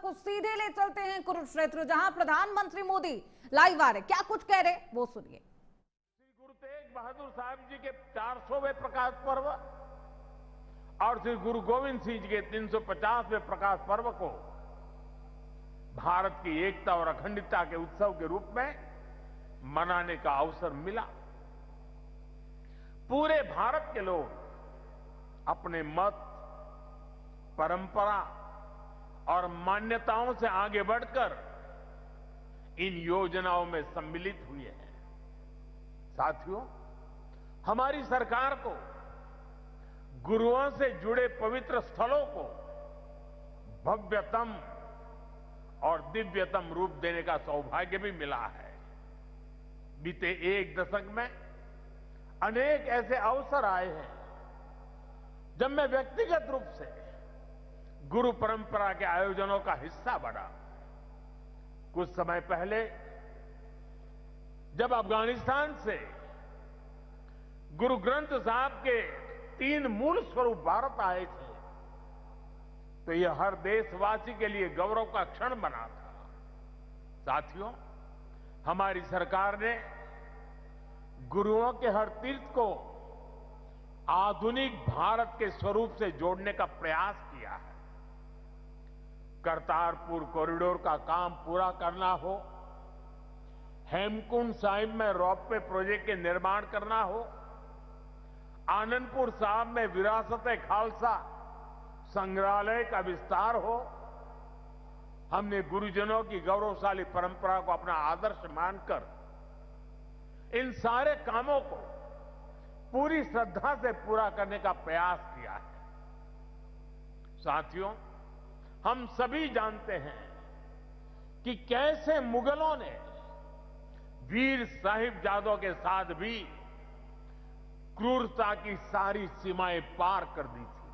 आपको सीधे ले चलते हैं कुरुक्षेत्र, जहां प्रधानमंत्री मोदी लाइव आ रहे, क्या कुछ कह रहे वो सुनिए। श्री गुरु तेग बहादुर साहब जी के 400वें प्रकाश पर्व और श्री गुरु गोविंद सिंह जी के 350वें प्रकाश पर्व को भारत की एकता और अखंडता के उत्सव के रूप में मनाने का अवसर मिला। पूरे भारत के लोग अपने मत, परंपरा और मान्यताओं से आगे बढ़कर इन योजनाओं में सम्मिलित हुए हैं। साथियों, हमारी सरकार को गुरुओं से जुड़े पवित्र स्थलों को भव्यतम और दिव्यतम रूप देने का सौभाग्य भी मिला है। बीते एक दशक में अनेक ऐसे अवसर आए हैं जब मैं व्यक्तिगत रूप से गुरु परंपरा के आयोजनों का हिस्सा बना। कुछ समय पहले जब अफगानिस्तान से गुरु ग्रंथ साहब के 3 मूल स्वरूप भारत आए थे, तो यह हर देशवासी के लिए गौरव का क्षण बना था। साथियों, हमारी सरकार ने गुरुओं के हर तीर्थ को आधुनिक भारत के स्वरूप से जोड़ने का प्रयास किया है। करतारपुर कॉरिडोर का काम पूरा करना हो, हेमकुंड साहिब में रोपवे प्रोजेक्ट के निर्माण करना हो, आनंदपुर साहिब में विरासत-ए-खालसा संग्रहालय का विस्तार हो, हमने गुरुजनों की गौरवशाली परंपरा को अपना आदर्श मानकर इन सारे कामों को पूरी श्रद्धा से पूरा करने का प्रयास किया है। साथियों, हम सभी जानते हैं कि कैसे मुगलों ने वीर साहिबजादों के साथ भी क्रूरता की सारी सीमाएं पार कर दी थी।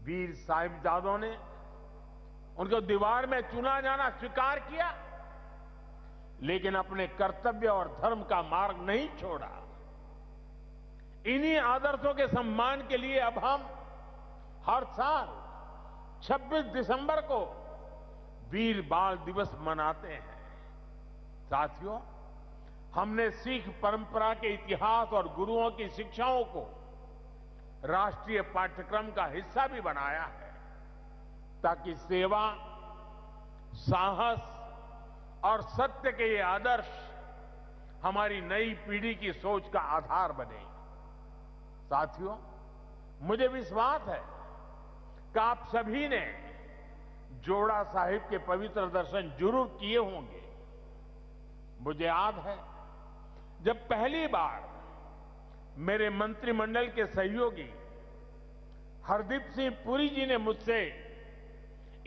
वीर साहिबजादों ने उनको दीवार में चुना जाना स्वीकार किया, लेकिन अपने कर्तव्य और धर्म का मार्ग नहीं छोड़ा। इन्हीं आदर्शों के सम्मान के लिए अब हम हर साल 26 दिसंबर को वीर बाल दिवस मनाते हैं। साथियों, हमने सिख परंपरा के इतिहास और गुरुओं की शिक्षाओं को राष्ट्रीय पाठ्यक्रम का हिस्सा भी बनाया है, ताकि सेवा, साहस और सत्य के ये आदर्श हमारी नई पीढ़ी की सोच का आधार बने। साथियों, मुझे विश्वास है कि आप सभी ने जोड़ा साहिब के पवित्र दर्शन जरूर किए होंगे। मुझे याद है जब पहली बार मेरे मंत्रिमंडल के सहयोगी हरदीप सिंह पुरी जी ने मुझसे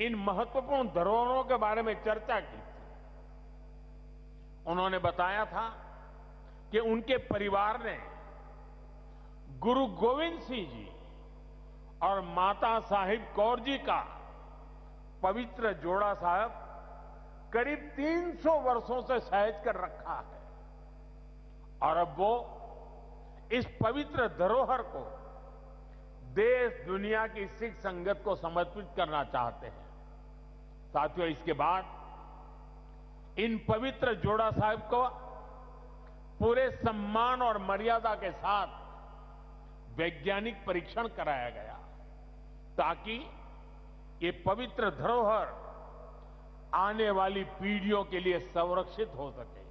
इन महत्वपूर्ण धरोहरों के बारे में चर्चा की थी। उन्होंने बताया था कि उनके परिवार ने गुरु गोविंद सिंह जी और माता साहिब कौर जी का पवित्र जोड़ा साहब करीब 300 वर्षों से सहेज कर रखा है, और अब वो इस पवित्र धरोहर को देश दुनिया की सिख संगत को समर्पित करना चाहते हैं। साथियों, इसके बाद इन पवित्र जोड़ा साहिब को पूरे सम्मान और मर्यादा के साथ वैज्ञानिक परीक्षण कराया गया, ताकि ये पवित्र धरोहर आने वाली पीढ़ियों के लिए संरक्षित हो सके।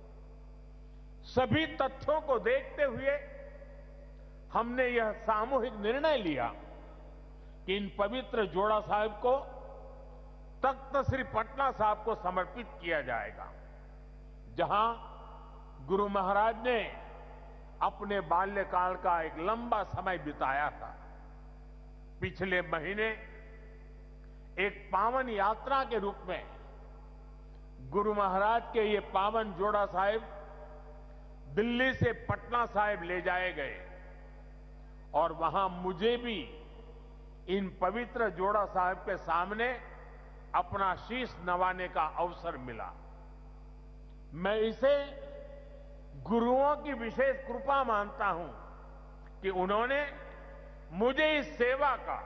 सभी तथ्यों को देखते हुए हमने यह सामूहिक निर्णय लिया कि इन पवित्र जोड़ा साहिब को तख्त श्री पटना साहिब को समर्पित किया जाएगा, जहां गुरु महाराज ने अपने बाल्यकाल का एक लंबा समय बिताया था। पिछले महीने एक पावन यात्रा के रूप में गुरु महाराज के ये पावन जोड़ा साहिब दिल्ली से पटना साहिब ले जाए गए, और वहां मुझे भी इन पवित्र जोड़ा साहिब के सामने अपना शीश नवाने का अवसर मिला। मैं इसे गुरुओं की विशेष कृपा मानता हूं कि उन्होंने मुझे इस सेवा का,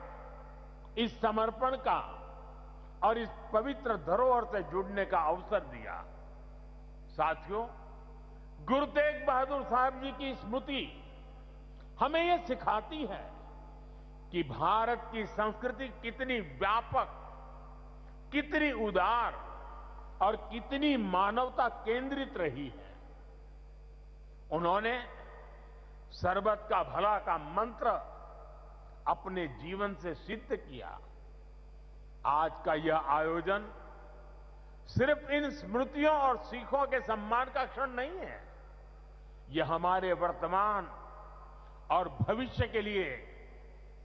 इस समर्पण का और इस पवित्र धरोहर से जुड़ने का अवसर दिया। साथियों, गुरु तेग बहादुर साहब जी की स्मृति हमें यह सिखाती है कि भारत की संस्कृति कितनी व्यापक, कितनी उदार और कितनी मानवता केंद्रित रही है। उन्होंने सर्वत का भला का मंत्र अपने जीवन से सिद्ध किया। आज का यह आयोजन सिर्फ इन स्मृतियों और सीखों के सम्मान का क्षण नहीं है, यह हमारे वर्तमान और भविष्य के लिए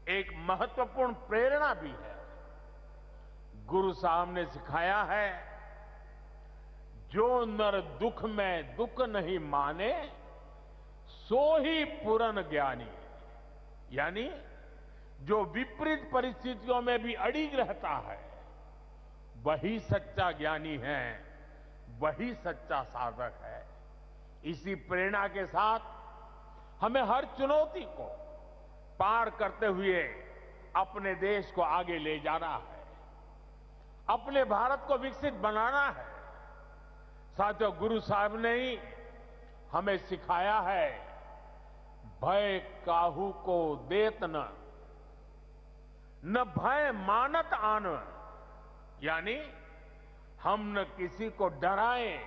एक महत्वपूर्ण प्रेरणा भी है। गुरु साहब ने सिखाया है, जो नर दुख में दुख नहीं माने, सो ही पूर्ण ज्ञानी। यानी जो विपरीत परिस्थितियों में भी अड़िग रहता है, वही सच्चा ज्ञानी है, वही सच्चा साधक है। इसी प्रेरणा के साथ हमें हर चुनौती को पार करते हुए अपने देश को आगे ले जाना है, अपने भारत को विकसित बनाना है। साथियों, गुरु साहब ने ही हमें सिखाया है, भय काहू को देत न भय मानत आन। यानी हम न किसी को डराएं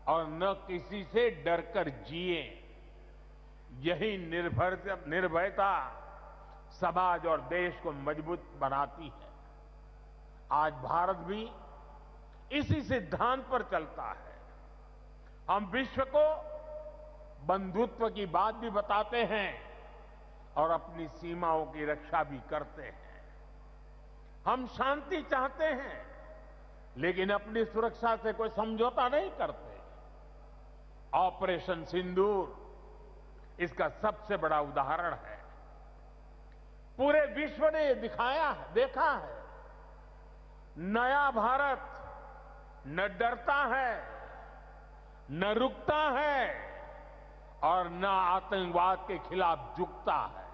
और न किसी से डरकर जिए। यही निर्भयता समाज और देश को मजबूत बनाती है। आज भारत भी इसी सिद्धांत पर चलता है। हम विश्व को बंधुत्व की बात भी बताते हैं और अपनी सीमाओं की रक्षा भी करते हैं। हम शांति चाहते हैं, लेकिन अपनी सुरक्षा से कोई समझौता नहीं करते। ऑपरेशन सिंदूर इसका सबसे बड़ा उदाहरण है। पूरे विश्व ने देखा है, नया भारत न डरता है, न रुकता है और न आतंकवाद के खिलाफ झुकता है।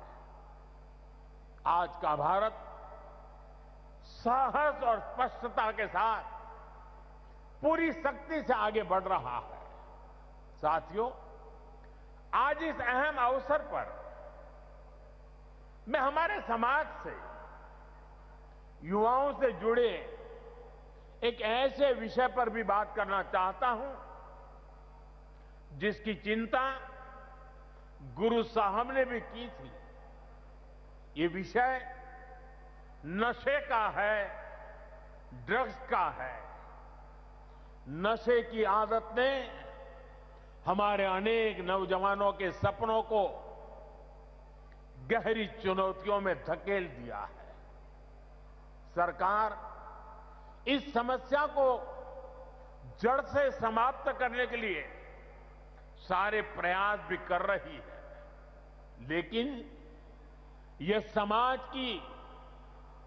आज का भारत साहस और स्पष्टता के साथ पूरी शक्ति से आगे बढ़ रहा है। साथियों, आज इस अहम अवसर पर मैं हमारे समाज से, युवाओं से जुड़े एक ऐसे विषय पर भी बात करना चाहता हूं जिसकी चिंता गुरु साहब ने भी की थी। ये विषय नशे का है, ड्रग्स का है। नशे की आदत ने हमारे अनेक नौजवानों के सपनों को गहरी चुनौतियों में धकेल दिया है। सरकार इस समस्या को जड़ से समाप्त करने के लिए सारे प्रयास भी कर रही है, लेकिन यह समाज की,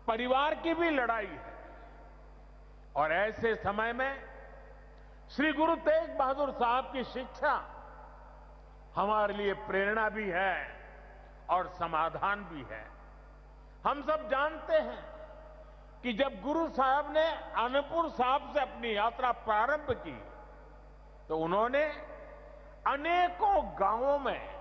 परिवार की भी लड़ाई है। और ऐसे समय में श्री गुरु तेग बहादुर साहब की शिक्षा हमारे लिए प्रेरणा भी है और समाधान भी है। हम सब जानते हैं कि जब गुरु साहब ने आनंदपुर साहब से अपनी यात्रा प्रारंभ की, तो उन्होंने अनेकों गांवों में